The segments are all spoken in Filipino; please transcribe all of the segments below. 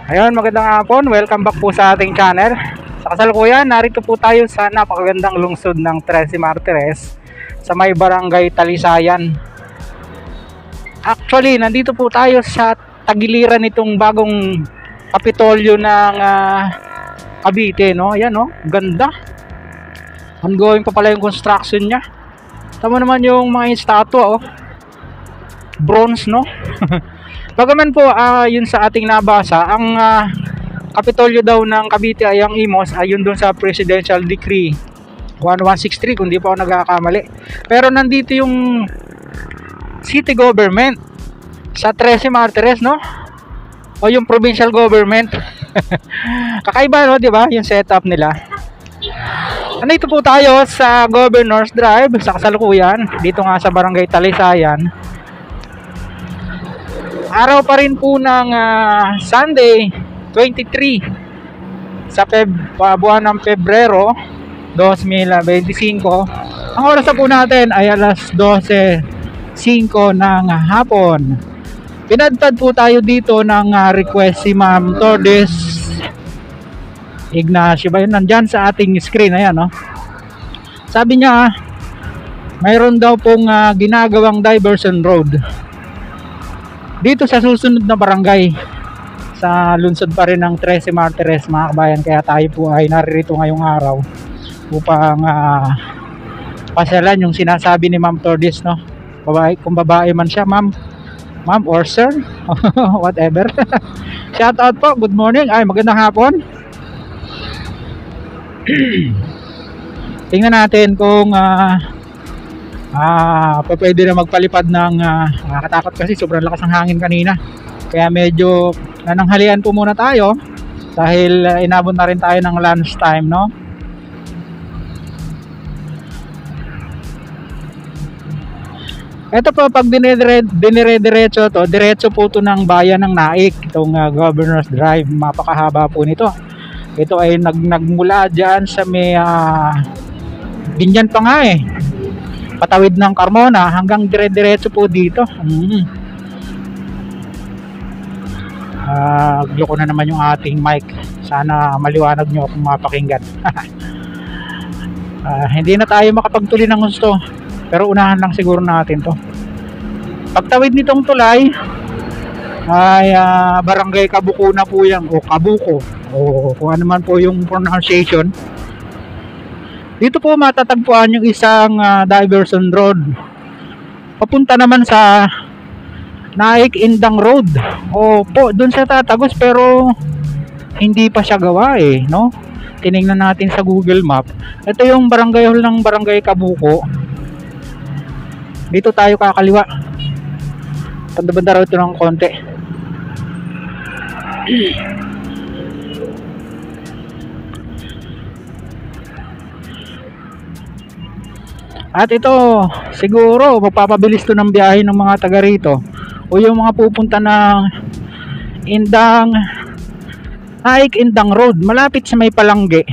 Ayun, magandang hapon. Welcome back po sa ating channel. Sa kasalukuyan, narito po tayo sa napakagandang lungsod ng Trece Martires sa may barangay Talisayan. Actually, nandito po tayo sa tagiliran nitong bagong kapitolyo ng Cavite, no? Ayan, no? Ganda. Ongoing pa pala yung construction niya. Tama naman yung mga estatwa, oh. Bronze, no? Bagaman po, yun sa ating nabasa, ang kapitolyo daw ng Cavite ay ang IMOS, ayun dun sa Presidential Decree 1163, kung di pa ako nagkakamali. Pero nandito yung city government sa Trece Martires, no? O yung provincial government. Kakaiba, no? Diba? Yung setup nila. Nandito po tayo sa Governor's Drive sa kasalukuyan, dito nga sa barangay Talisayan. Araw pa rin po ng Sunday 23 sa buwan ng Pebrero 2025. Ang oras na po natin ay alas 12:05 ng hapon. Pinadpad po tayo dito ng request si Ma'am Tordes Ignacio ba yun? Nandyan sa ating screen, ayan, no? Sabi niya mayroon daw pong ginagawang diversion road dito sa susunod na barangay sa lungsod pa rin ng Trece Martires, mga kabayan. Kaya tayo po ay naririto ngayong araw upang pasyalan yung sinasabi ni Ma'am Tordes, no? Babae, kung babae man siya, ma'am or sir, whatever. Shout out po, good morning, ay magandang hapon. Tingnan natin kung pwede na magpalipad ng nakakatakot kasi sobrang lakas ng hangin kanina, kaya medyo nananghalian po muna tayo dahil inabot na rin tayo ng lunch time, no? Ito po, pag dinire-diretso to, diretso po to ng bayan ng Naik, itong Governor's Drive. Mapakahaba po nito. Ito ay nagmula dyan sa may Binyan pa nga eh, patawid ng Carmona hanggang dire-diretso po dito. Gloko na naman yung ating mic. Sana maliwanag nyo kung mapakinggan. Hindi na tayo makapagtuloy ng gusto, pero unahan lang siguro natin to. Pagtawid nitong tulay ay barangay Kabuko na po yan, o Kabuko, o kung ano man po yung pronunciation. Dito po matatagpuan yung isang diversion road papunta naman sa Naik Indang Road, o po dun sa tatagos, pero hindi pa siya gawa eh, no? Tiningnan natin sa Google Map. Ito yung barangay hall ng barangay Kabuko. Dito tayo kakaliwa, pandabanda raw ito ng konti. At ito, siguro magpapabilis to ng biyahe ng mga taga rito o yung mga pupunta ng Naik Indang Road, malapit sa may Palange.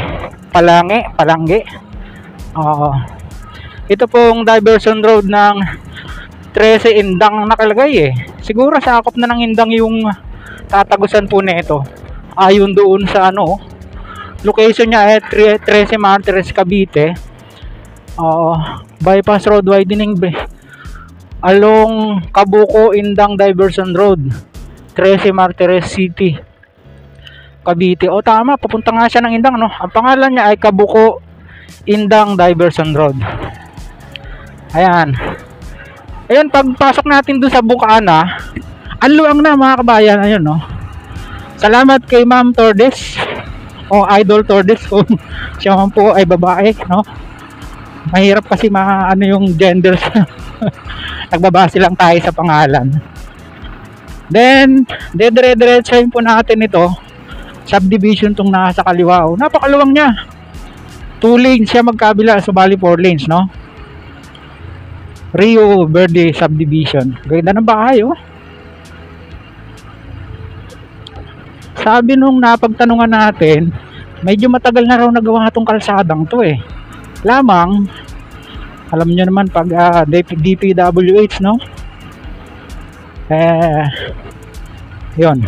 Ito pong diversion road ng Trece Indang nakalagay eh. Siguro sakop na ng Indang yung tatagusan po nito. Ayon doon sa location niya ay Trece Martires, Cavite. Bypass road widening along Kabuko Indang Diversion Road, Trece Martires City, Cavite. O tama, papunta nga siya ng Indang, no? Ang pangalan niya ay Kabuko Indang Diversion Road. Ayan. Ayan, pagpasok natin dun sa Bukana, ang luang na mga kabayan. Ayun, no? Salamat kay Ma'am Tordes, o Idol Tordes kung siya man po ay babae, no? Mahirap kasi yung gender. Nagbabase lang tayo sa pangalan. Then dire-diretsahin po natin ito subdivision tong nasa kaliwa. Oh, napakaluwang niya. 2 lanes siya magkabila, so bali 4 lanes, no? Rio Verde subdivision. Ganda ng bahay, oh. Sabi nung napagtanungan natin, medyo matagal na raw nagawa itong kalsadang to eh. Lamang, alam nyo naman pag DPWH, no? Yun.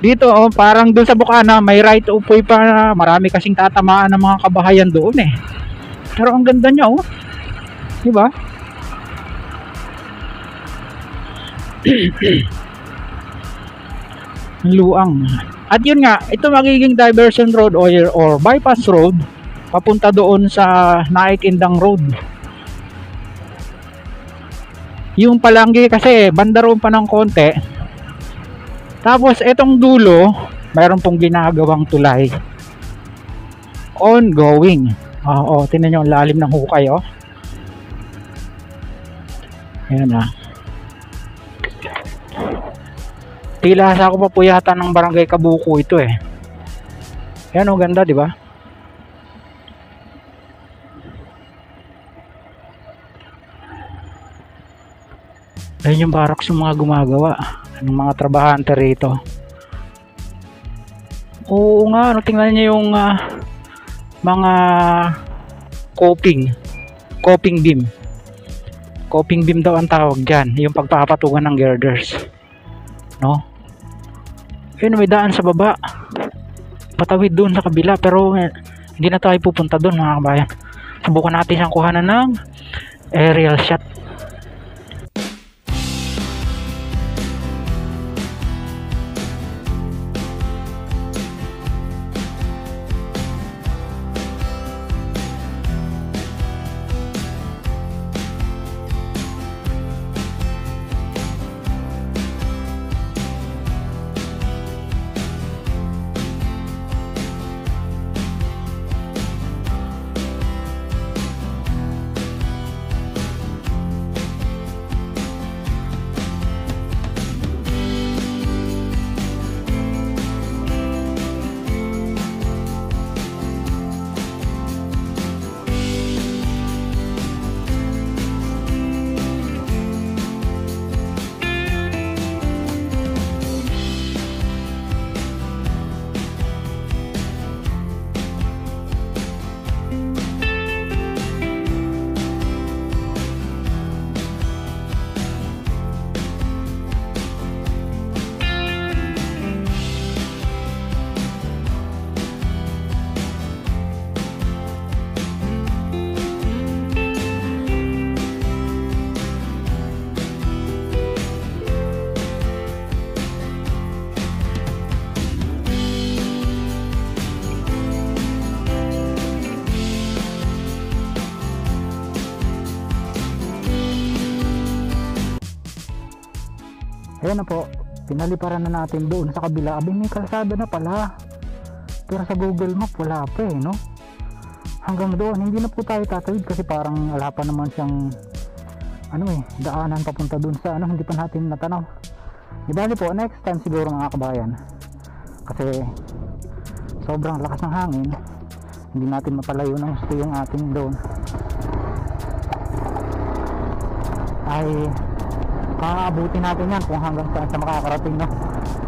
Dito, oh, parang doon sa Bukana, may right of way pa. Marami kasing tatamaan ng mga kabahayan doon eh. Pero ang ganda niya, oh. Diba? Luang. At yun nga, ito magiging diversion road or bypass road papunta doon sa Naik Indang Road. Yung Palanggi kasi banda roon pa ng konti. Tapos etong dulo, mayroon pong ginagawang tulay. Ongoing. Oo, tingnan nyo ang lalim ng hukay, oh. Ayan na. Tila sa ako pa po yata ng Barangay Kabuko ito eh. Ayan, oh, ganda, di ba? Ayan yung barracks ng mga gumagawa ng mga trabahante rito. Oo nga, ano, tingnan niyo yung mga coping beam. Coping beam daw ang tawag dyan, yung pagpapatungan ng girders, no? Ayun, may daan sa baba patawid doon sa kabila, pero hindi na tayo pupunta doon mga kabayan. Subukan natin siyang kuhanan ng aerial shot. Ayan na po, pinaliparan na natin doon sa kabila. Abing may kalsada na pala, pero sa Google Map wala pa eh, no? Hanggang doon, hindi na po tayo tatawid kasi parang wala pa naman siyang daanan papunta doon sa hindi pa natin natanaw. Di bali po, next time siguro mga kabayan, kasi sobrang lakas ng hangin, hindi natin mapalayo ng gusto yung ating doon ay aabutin natin yan kung hanggang saan sa makakarating, no?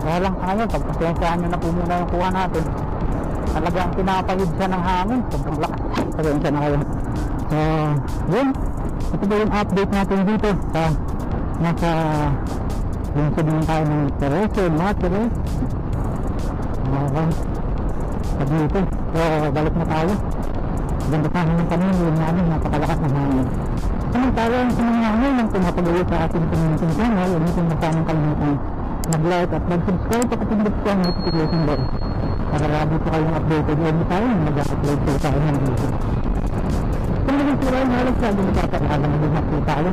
Kaya lang sa ngayon, pagpasensyahan nyo na po muna yung kuha natin. Talagang pinapahid siya ng hangin, sobrang lakas. Pasensya na kayo. So yun, ito ba yung update natin dito sa nasa yung sabihin tayo ng Teresa, Materes. Okay, pag dito, so balik na tayo. Ganda sa hangin kanina, yung namin napakalakas ng hangin. Samantala ang sinangyari ng pinapagawa sa ating community channel, yun yung masamang kalimutan mag-like at mag-subscribe at kapindot ko ang notification bell para lagi po kayong updated anytime mag-upload po tayo ng video. Kung naging sila yung halos lagi napapakalaga na din po tayo,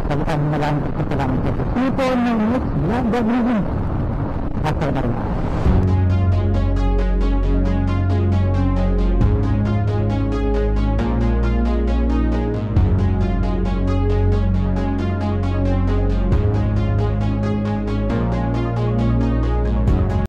sabitan na lang at salamat po. See you po ng next vlog. God willing. Hasta na rin.